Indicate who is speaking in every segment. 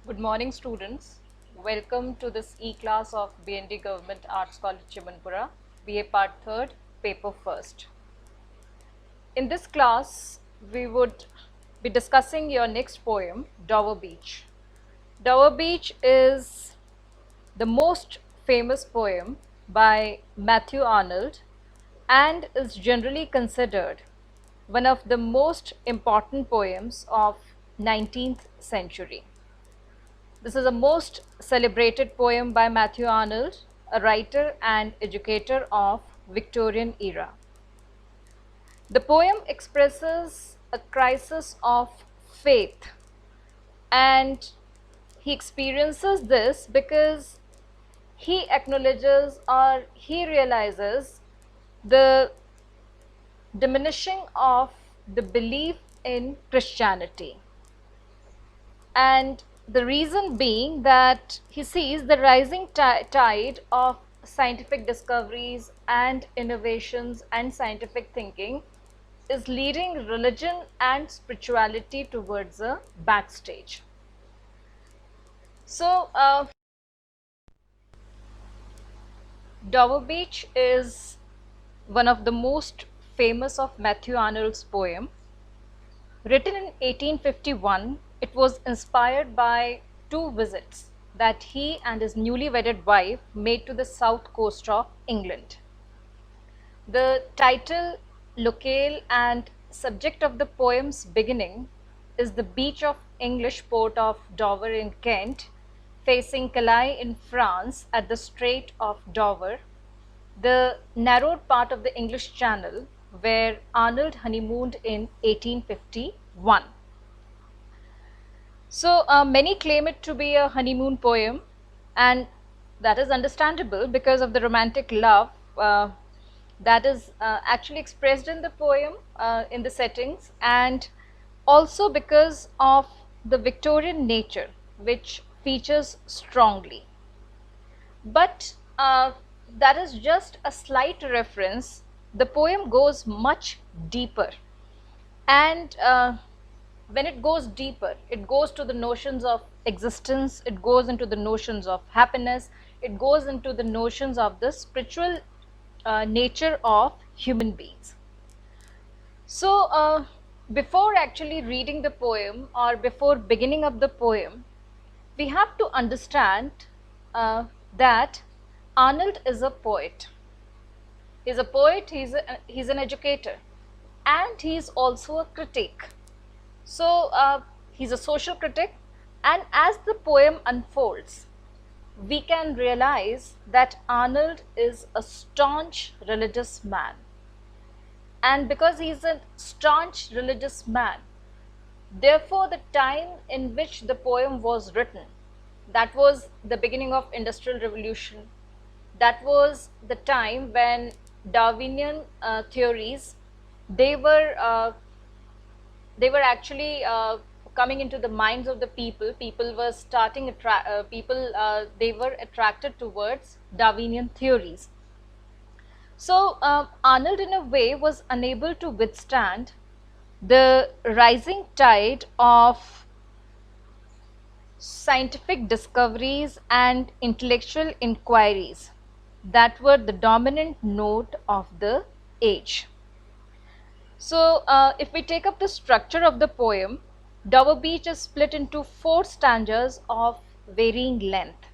Speaker 1: Good morning, students. Welcome to this e-class of BND Government Arts College, Chimanpura, BA Part 3rd, Paper 1st. In this class, we would be discussing your next poem, Dover Beach. Dover Beach is the most famous poem by Matthew Arnold and is generally considered one of the most important poems of 19th century. This is a most celebrated poem by Matthew Arnold, a writer and educator of Victorian era. The poem expresses a crisis of faith, and he experiences this because he acknowledges or he realizes the diminishing of the belief in Christianity. And the reason being that he sees the rising tide of scientific discoveries and innovations and scientific thinking is leading religion and spirituality towards a backstage. So, Dover Beach is one of the most famous of Matthew Arnold's poem. Written in 1851, it was inspired by two visits that he and his newly wedded wife made to the south coast of England. The title, locale and subject of the poem's beginning is the beach of English port of Dover in Kent, facing Calais in France at the Strait of Dover, the narrowed part of the English Channel where Arnold honeymooned in 1851. So many claim it to be a honeymoon poem, and that is understandable because of the romantic love that is actually expressed in the poem in the settings, and also because of the Victorian nature which features strongly. But that is just a slight reference. The poem goes much deeper, and when it goes deeper, it goes to the notions of existence, it goes into the notions of happiness, it goes into the notions of the spiritual nature of human beings. So before actually reading the poem or before beginning of the poem, we have to understand that Arnold is a poet. He's a poet, he's an educator, and he's also a critic. So he's a social critic, and as the poem unfolds, we can realize that Arnold is a staunch religious man. And because he's a staunch religious man, therefore the time in which the poem was written, that was the beginning of Industrial Revolution. That was the time when Darwinian theories, they were actually coming into the minds of the people. People were starting they were attracted towards Darwinian theories. So Arnold in a way was unable to withstand the rising tide of scientific discoveries and intellectual inquiries that were the dominant note of the age. So if we take up the structure of the poem, Dover Beach is split into 4 stanzas of varying length,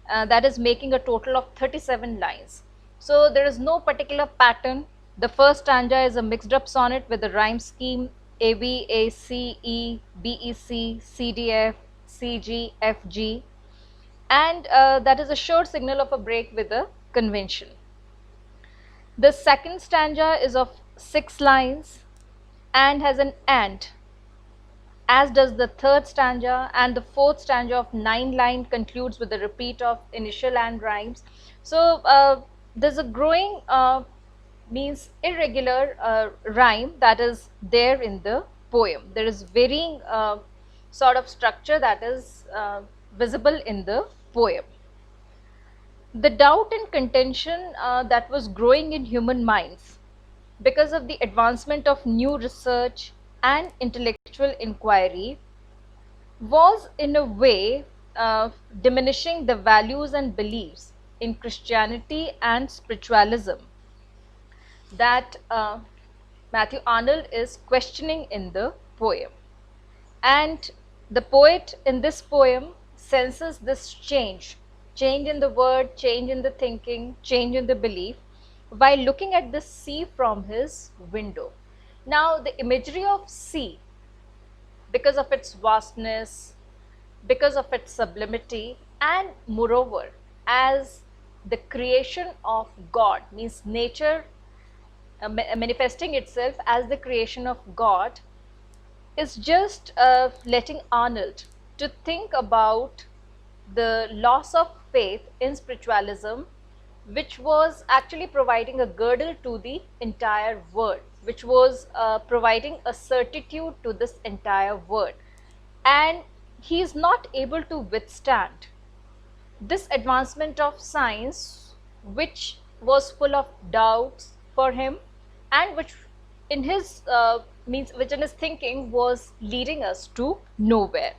Speaker 1: that is making a total of 37 lines. So there is no particular pattern. The first stanza is a mixed up sonnet with a rhyme scheme A B A C E B E C C D F C G F G, and that is a sure signal of a break with a convention. The second stanza is of 6 lines and has an and, as does the third stanza, and the fourth stanza of 9 lines concludes with a repeat of initial and rhymes. So there's a growing means irregular rhyme that is there in the poem. There is varying sort of structure that is visible in the poem. The doubt and contention that was growing in human minds because of the advancement of new research and intellectual inquiry was in a way diminishing the values and beliefs in Christianity and spiritualism that Matthew Arnold is questioning in the poem. And the poet in this poem senses this change in the word, change in the thinking, change in the belief, while looking at the sea from his window. Now, the imagery of sea, because of its vastness, because of its sublimity, and moreover, as the creation of God, means nature manifesting itself as the creation of God, is just letting Arnold to think about the loss of faith in spiritualism, which was actually providing a girdle to the entire world, which was providing a certitude to this entire world. And he is not able to withstand this advancement of science, which was full of doubts for him, and which in his which in his thinking was leading us to nowhere.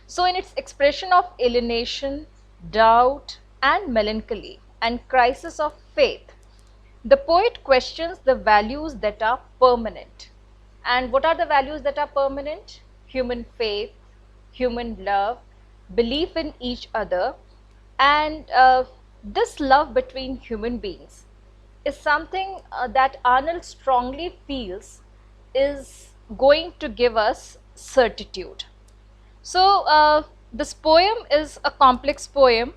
Speaker 1: So in its expression of alienation, doubt, and melancholy, and crisis of faith, the poet questions the values that are permanent. And what are the values that are permanent? Human faith, human love, belief in each other, and this love between human beings is something that Arnold strongly feels is going to give us certitude. So, this poem is a complex poem.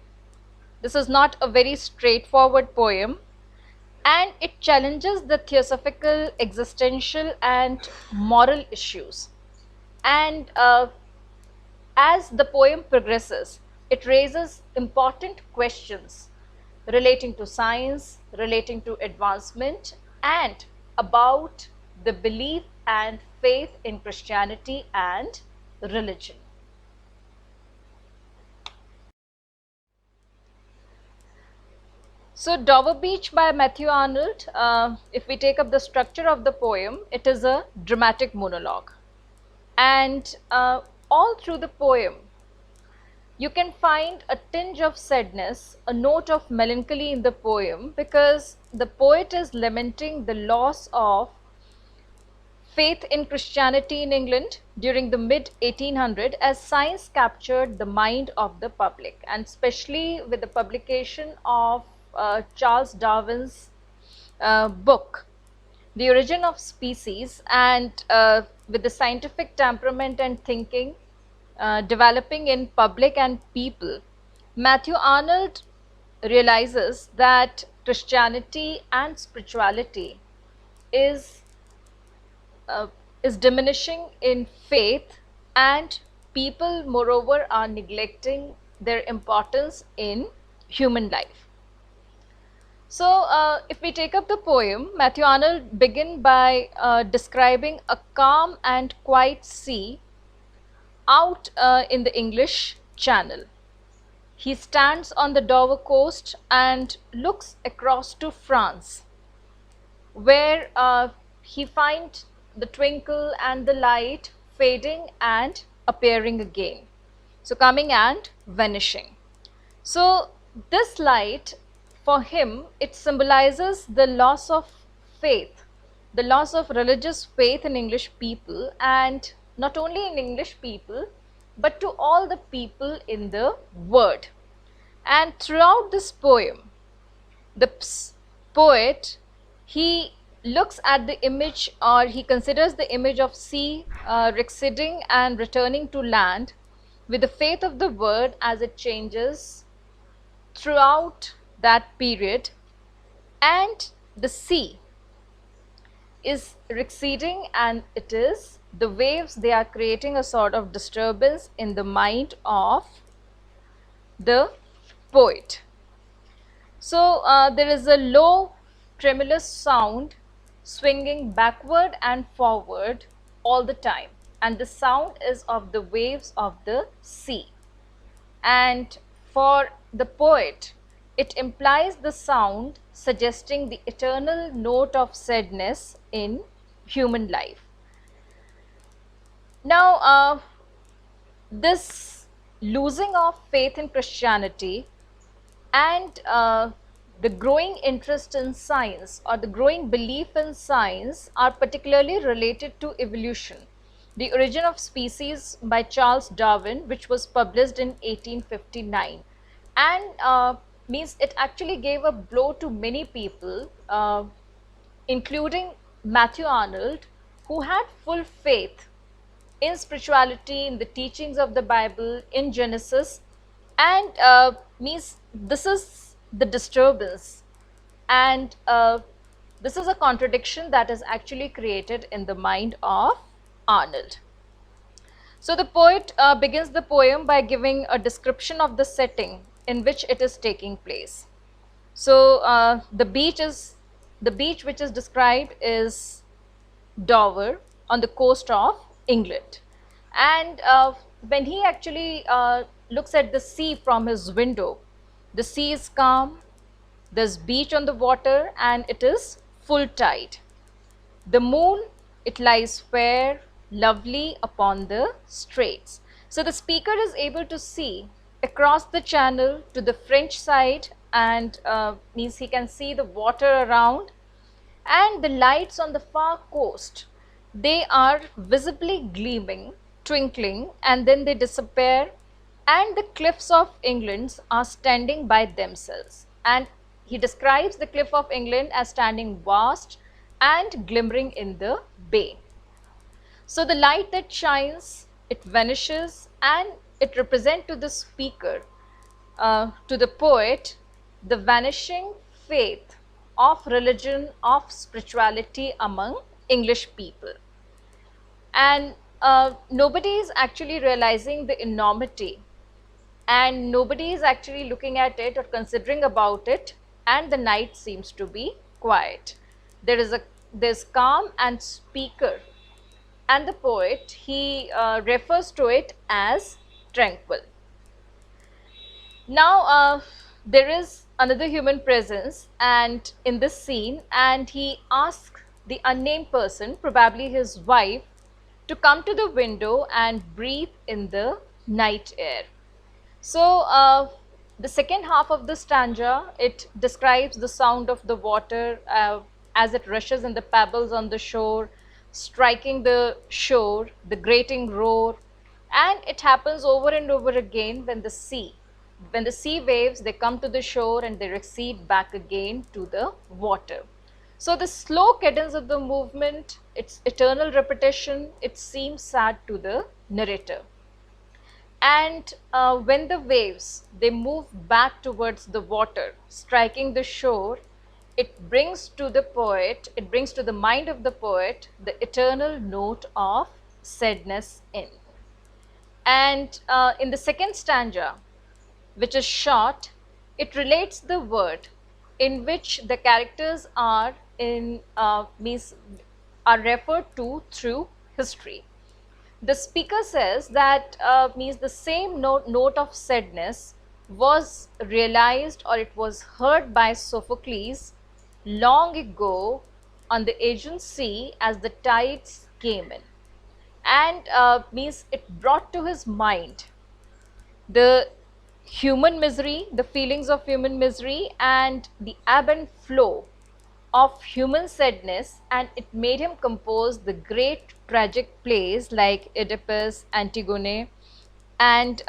Speaker 1: This is not a very straightforward poem, and it challenges the theosophical, existential, and moral issues. And as the poem progresses, it raises important questions relating to science, relating to advancement, and about the belief and faith in Christianity and religion. So, Dover Beach by Matthew Arnold, if we take up the structure of the poem, it is a dramatic monologue. And all through the poem, you can find a tinge of sadness, a note of melancholy in the poem, because the poet is lamenting the loss of faith in Christianity in England during the mid 1800s as science captured the mind of the public, and especially with the publication of Charles Darwin's book, The Origin of Species, and with the scientific temperament and thinking developing in public and people, Matthew Arnold realizes that Christianity and spirituality is diminishing in faith, and people moreover are neglecting their importance in human life. So, if we take up the poem, Matthew Arnold begins by describing a calm and quiet sea out in the English Channel. He stands on the Dover coast and looks across to France, where he finds the twinkle and the light fading and appearing again. So, coming and vanishing. So, this light, for him, it symbolizes the loss of faith, the loss of religious faith in English people, and not only in English people, but to all the people in the world. And throughout this poem, the poet, he looks at the image, or he considers the image of sea receding and returning to land with the faith of the word as it changes throughout that period, and the sea is receding, and it is the waves, they are creating a sort of disturbance in the mind of the poet. So there is a low tremulous sound swinging backward and forward all the time, and the sound is of the waves of the sea. And for the poet, it implies the sound suggesting the eternal note of sadness in human life. Now, this losing of faith in Christianity and the growing interest in science or the growing belief in science are particularly related to evolution. The Origin of Species by Charles Darwin, which was published in 1859, and means it actually gave a blow to many people, including Matthew Arnold, who had full faith in spirituality, in the teachings of the Bible, in Genesis, and means this is the disturbance, and this is a contradiction that is actually created in the mind of Arnold. So the poet begins the poem by giving a description of the setting in which it is taking place. So the beach which is described is Dover on the coast of England. And when he actually looks at the sea from his window, the sea is calm, there's beach on the water, and it is full tide. The moon, it lies fair, lovely upon the straits. So the speaker is able to see across the channel to the French side, and means he can see the water around, and the lights on the far coast, they are visibly gleaming, twinkling, and then they disappear, and the cliffs of England are standing by themselves. And he describes the cliff of England as standing vast and glimmering in the bay. So the light that shines, it vanishes, and it represents to the speaker, to the poet, the vanishing faith of religion, of spirituality among English people. And nobody is actually realizing the enormity, and nobody is actually looking at it or considering about it, and the night seems to be quiet. There's calm, and speaker and the poet, he refers to it as tranquil. Now there is another human presence and in this scene, and he asks the unnamed person, probably his wife, to come to the window and breathe in the night air. So the second half of the stanza, it describes the sound of the water as it rushes in the pebbles on the shore, striking the shore, the grating roar, and it happens over and over again when the sea waves, they come to the shore and they recede back again to the water. So the slow cadence of the movement, its eternal repetition, it seems sad to the narrator. And when the waves, they move back towards the water, striking the shore, it brings to the poet, it brings to the mind of the poet the eternal note of sadness in. And in the second stanza, which is short, it relates the word in which the characters are are referred to through history. The speaker says that means the same note of sadness was realized, or it was heard by Sophocles long ago on the Aegean Sea as the tides came in, and means it brought to his mind the human misery, the feelings of human misery, and the ebb and flow of human sadness, and it made him compose the great tragic plays like Oedipus, Antigone, and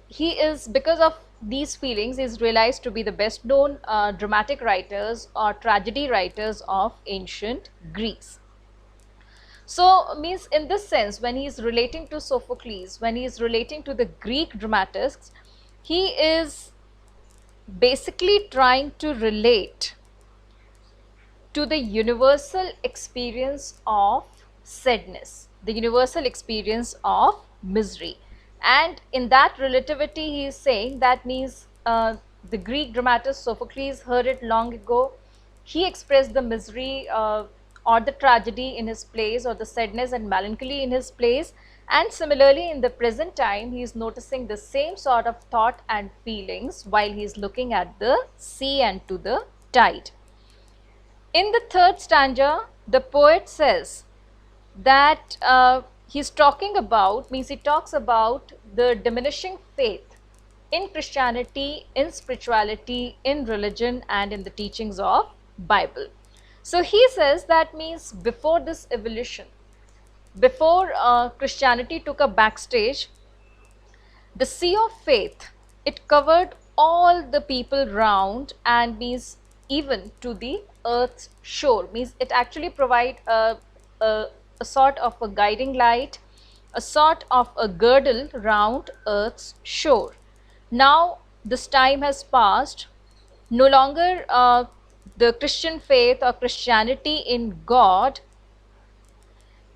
Speaker 1: he is, because of these feelings, is realized to be the best known dramatic writers or tragedy writers of ancient Greece. So means in this sense, when he is relating to Sophocles, when he is relating to the Greek dramatists, he is basically trying to relate to the universal experience of sadness, the universal experience of misery. And in that relativity, he is saying that means the Greek dramatist Sophocles heard it long ago. He expressed the misery or the tragedy in his plays, or the sadness and melancholy in his plays. And similarly, in the present time, he is noticing the same sort of thought and feelings while he is looking at the sea and to the tide. In the third stanza, the poet says that he talks about the diminishing faith in Christianity, in spirituality, in religion, and in the teachings of Bible. So he says that means before this evolution, before Christianity took a backstage, the sea of faith, it covered all the people round and means even to the earth's shore. Means it actually provide a, a sort of a guiding light, a sort of a girdle round earth's shore. Now this time has passed. No longer the Christian faith or Christianity in God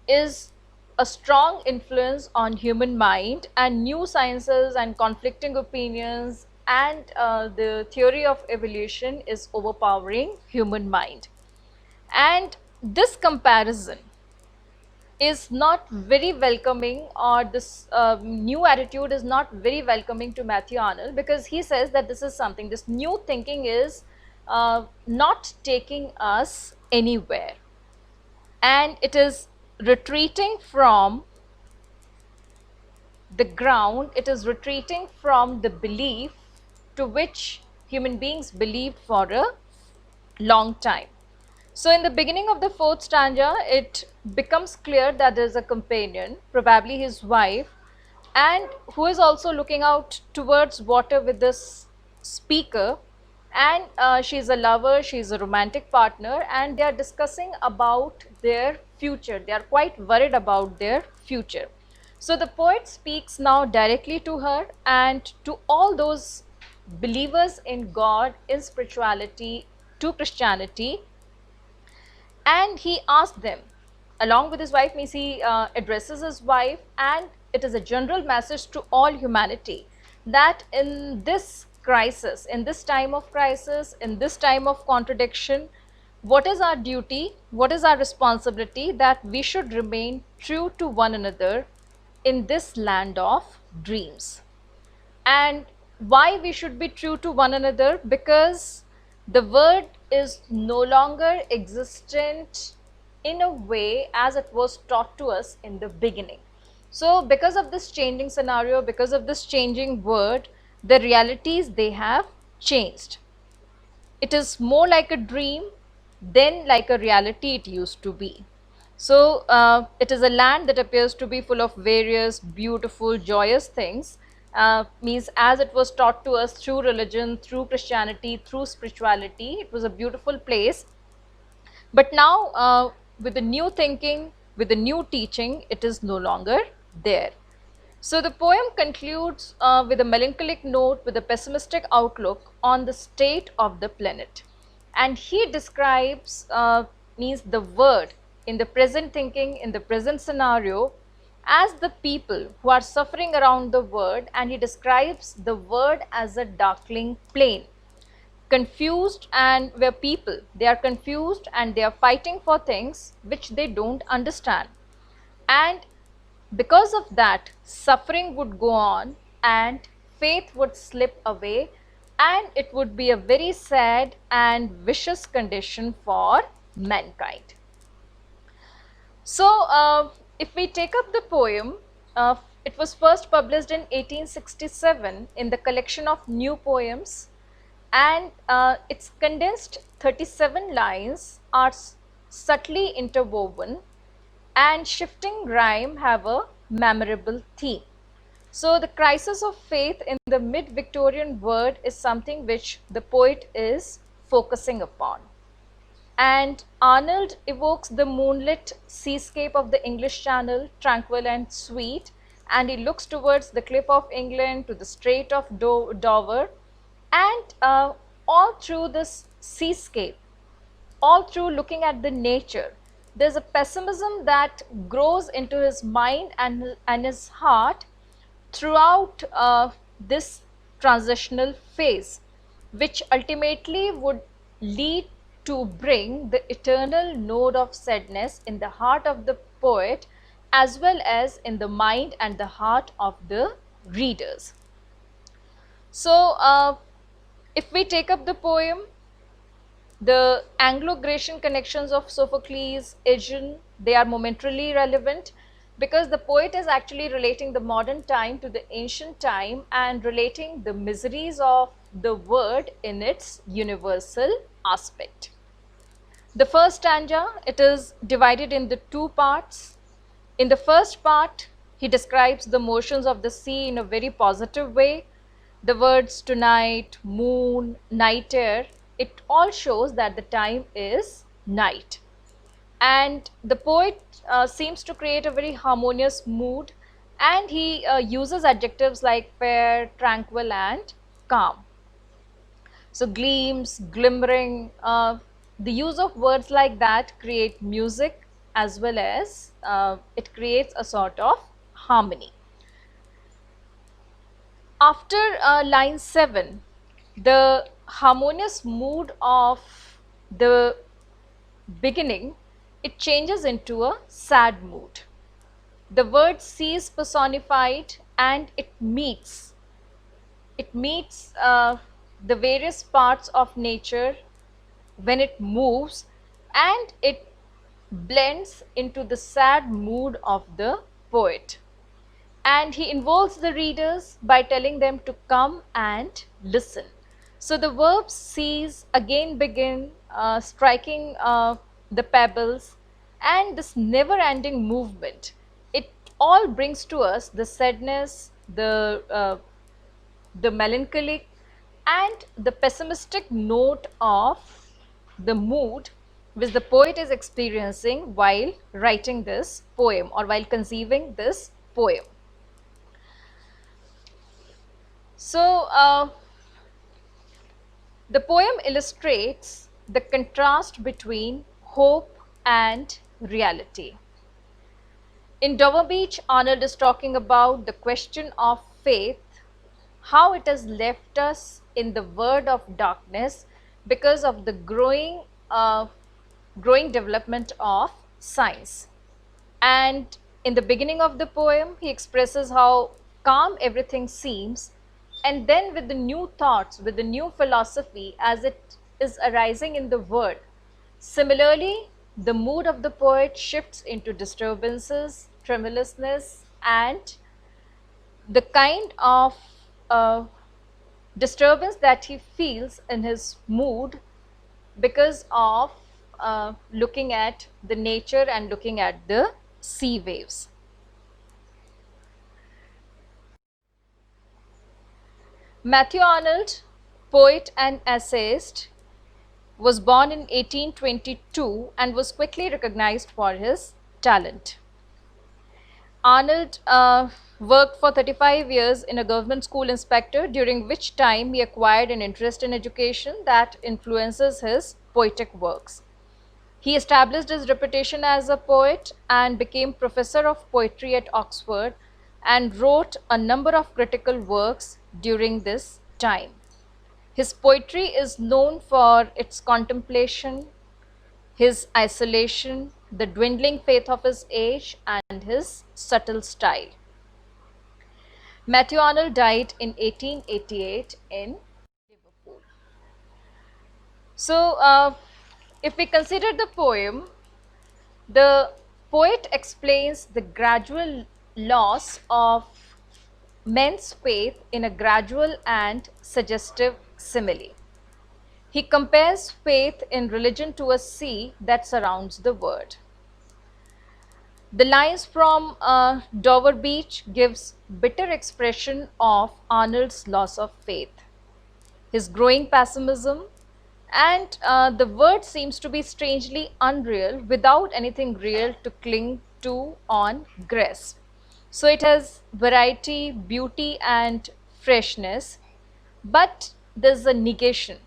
Speaker 1: is a strong influence on human mind, and new sciences and conflicting opinions and the theory of evolution is overpowering human mind. And this comparison is not very welcoming, or this new attitude is not very welcoming to Matthew Arnold, because he says that this is something, this new thinking is not taking us anywhere, and it is retreating from the ground, it is retreating from the belief to which human beings believed for a long time. So in the beginning of the fourth stanza, it becomes clear that there is a companion, probably his wife, and who is also looking out towards water with this speaker, and she's a lover, she's a romantic partner, and they are discussing about their future. They are quite worried about their future. So the poet speaks now directly to her and to all those believers in God, in spirituality, to Christianity, and he asked them, along with his wife, means he addresses his wife, and it is a general message to all humanity that in this crisis, in this time of crisis, in this time of contradiction, what is our duty, what is our responsibility, that we should remain true to one another in this land of dreams. And why we should be true to one another? Because the word is no longer existent in a way as it was taught to us in the beginning. So because of this changing scenario, because of this changing word, the realities, they have changed. It is more like a dream than like a reality it used to be. So it is a land that appears to be full of various beautiful, joyous things. Means as it was taught to us through religion, through Christianity, through spirituality, it was a beautiful place. But now with the new thinking, with the new teaching, it is no longer there. So the poem concludes with a melancholic note, with a pessimistic outlook on the state of the planet. And he describes, means the word in the present thinking, in the present scenario, as the people who are suffering around the word, and he describes the word as a darkling plain. Confused, and where people, they are confused and they are fighting for things which they don't understand. And because of that, suffering would go on and faith would slip away, and it would be a very sad and vicious condition for mankind. So if we take up the poem, it was first published in 1867 in the collection of new poems, and its condensed 37 lines are subtly interwoven, and shifting rhyme have a memorable theme. So the crisis of faith in the mid-Victorian world is something which the poet is focusing upon. And Arnold evokes the moonlit seascape of the English Channel, tranquil and sweet, and he looks towards the cliff of England, to the Strait of Dover, and all through this seascape, all through looking at the nature, there's a pessimism that grows into his mind and his heart throughout this transitional phase, which ultimately would lead to bring the eternal note of sadness in the heart of the poet, as well as in the mind and the heart of the readers. So if we take up the poem, the Anglo-Grecian connections of Sophocles, Aegean, they are momentarily relevant, because the poet is actually relating the modern time to the ancient time and relating the miseries of the word in its universal aspect. The first stanza, it is divided into two parts. In the first part, he describes the motions of the sea in a very positive way. The words tonight, moon, night air, it all shows that the time is night. And the poet seems to create a very harmonious mood, and he uses adjectives like fair, tranquil and calm. So gleams, glimmering, the use of words like that create music as well as it creates a sort of harmony. After line 7, the harmonious mood of the beginning, it changes into a sad mood. The word sea is personified and it meets the various parts of nature when it moves, and it blends into the sad mood of the poet. And he involves the readers by telling them to come and listen. So the verb cease again begin striking the pebbles, and this never ending movement, it all brings to us the sadness, the melancholic and the pessimistic note of the mood which the poet is experiencing while writing this poem or while conceiving this poem. So, the poem illustrates the contrast between hope and reality. In Dover Beach, Arnold is talking about the question of faith, how it has left us in the world of darkness because of the growing development of science. And in the beginning of the poem, he expresses how calm everything seems, and then with the new thoughts, with the new philosophy as it is arising in the world, similarly the mood of the poet shifts into disturbances, tremulousness and the kind of disturbance that he feels in his mood because of looking at the nature and looking at the sea waves. Matthew Arnold, poet and essayist, was born in 1822 and was quickly recognized for his talent. Arnold worked for 35 years in a government school inspector, during which time he acquired an interest in education that influences his poetic works. He established his reputation as a poet and became professor of poetry at Oxford and wrote a number of critical works during this time. His poetry is known for its contemplation, his isolation, the dwindling faith of his age, and his subtle style. Matthew Arnold died in 1888 in Liverpool. So, if we consider the poem, the poet explains the gradual loss of men's faith in a gradual and suggestive simile. He compares faith in religion to a sea that surrounds the world. The lines from Dover Beach gives bitter expression of Arnold's loss of faith, his growing pessimism, and the word seems to be strangely unreal without anything real to cling to on grasp. So it has variety, beauty and freshness, but there's a negation.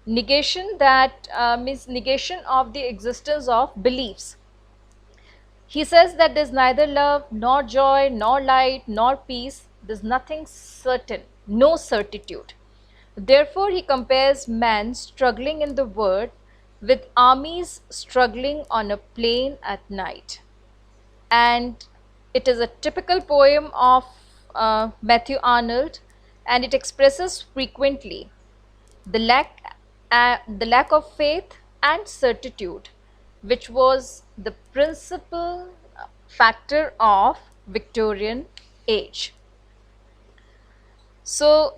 Speaker 1: Negation that means negation of the existence of beliefs. He says that there's neither love, nor joy, nor light, nor peace. There's nothing certain, no certitude. Therefore, he compares man struggling in the world with armies struggling on a plain at night. And it is a typical poem of Matthew Arnold, and it expresses frequently the lack of faith and certitude, which was the principal factor of Victorian age. So,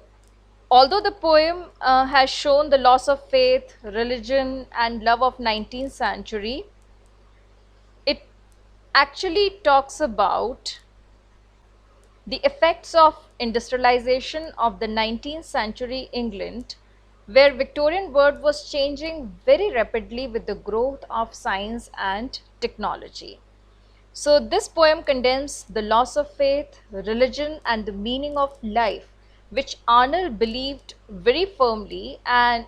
Speaker 1: although the poem has shown the loss of faith, religion, and love of 19th century, it actually talks about the effects of industrialization of the 19th century England, where Victorian world was changing very rapidly with the growth of science and technology. So this poem condemns the loss of faith, religion, and the meaning of life, which Arnold believed very firmly, and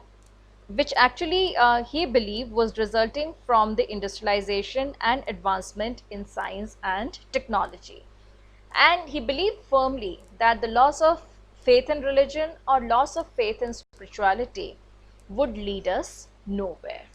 Speaker 1: which actually he believed was resulting from the industrialization and advancement in science and technology. And he believed firmly that the loss of faith in religion or loss of faith in spirituality would lead us nowhere.